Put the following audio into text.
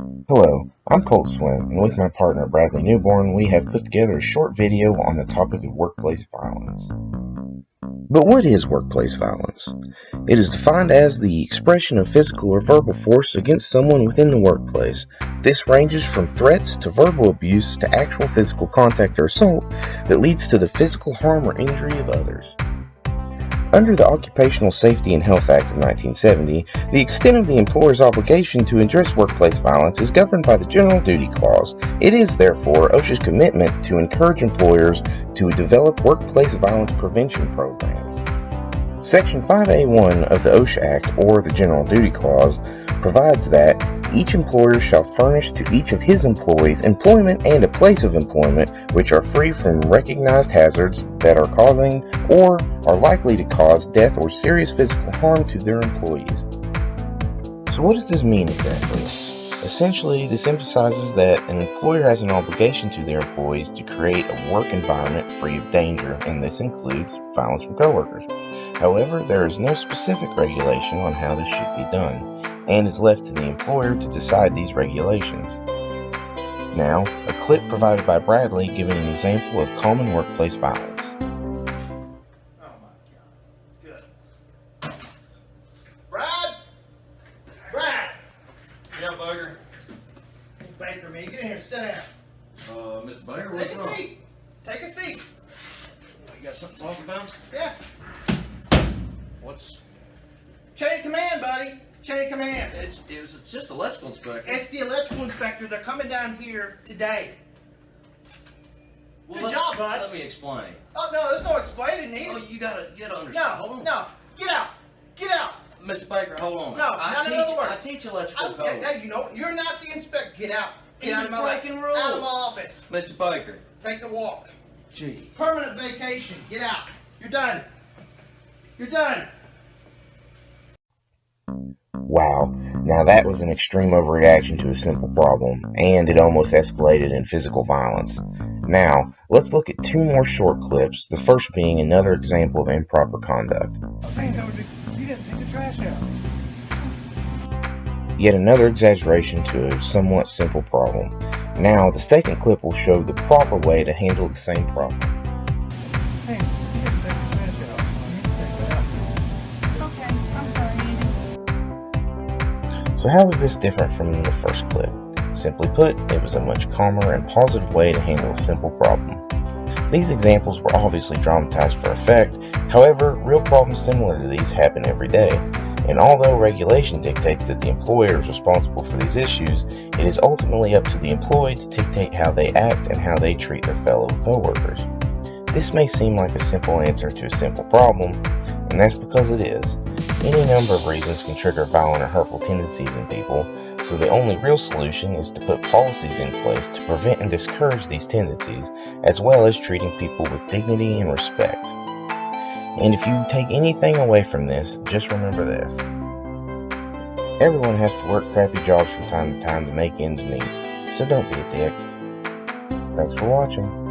Hello, I'm Colt Swin, and with my partner Bradley Newborn, we have put together a short video on the topic of workplace violence. But what is workplace violence? It is defined as the expression of physical or verbal force against someone within the workplace. This ranges from threats to verbal abuse to actual physical contact or assault that leads to the physical harm or injury of others. Under the Occupational Safety and Health Act of 1970, the extent of the employer's obligation to address workplace violence is governed by the General Duty Clause. It is, therefore, OSHA's commitment to encourage employers to develop workplace violence prevention programs. Section 5A1 of the OSHA Act, or the General Duty Clause, provides that each employer shall furnish to each of his employees employment and a place of employment which are free from recognized hazards that are causing or are likely to cause death or serious physical harm to their employees. So what does this mean exactly? Essentially, this emphasizes that an employer has an obligation to their employees to create a work environment free of danger, and this includes violence from coworkers. However, there is no specific regulation on how this should be done, and is left to the employer to decide these regulations. Now, a clip provided by Bradley giving an example of common workplace violence. Oh my God. Good. Brad! Brad! Yeah, Bugger. Baker, man, get in here, sit down. Mr. Baker, Take what's a wrong? seat. Take a seat. You got something to talk about? Yeah. What's... Chain of command, buddy. Chain of command. It's just electrical inspector. It's the electrical inspector. They're coming down here today. Well, Good job, bud. Let me explain. Oh, no, there's no explaining needed. Oh, you gotta understand. No, Hold on. no. Get out. Get out. Mr. Baker, hold on. No, I not another word. I teach electrical code. Hey, you know, you're not the inspector. Get out. Get out of my breaking rules. Out of my office. Mr. Baker. Take the walk. Gee. Permanent vacation. Get out. You're done. You're done. Wow, now that was an extreme overreaction to a simple problem, and it almost escalated in physical violence. Now, let's look at two more short clips, the first being another example of improper conduct. You didn't take the trash out. Yet another exaggeration to a somewhat simple problem. Now, the second clip will show the proper way to handle the same problem. Hey, you didn't take the trash out. You need to take it out. Okay, I'm sorry. So how is this different from the first clip? Simply put, it was a much calmer and positive way to handle a simple problem. These examples were obviously dramatized for effect, however, real problems similar to these happen every day. And although regulation dictates that the employer is responsible for these issues, it is ultimately up to the employee to dictate how they act and how they treat their fellow coworkers. This may seem like a simple answer to a simple problem, and that's because it is. Any number of reasons can trigger violent or hurtful tendencies in people, so the only real solution is to put policies in place to prevent and discourage these tendencies, as well as treating people with dignity and respect. And if you take anything away from this, just remember this. Everyone has to work crappy jobs from time to time to make ends meet, so don't be a dick. Thanks for watching.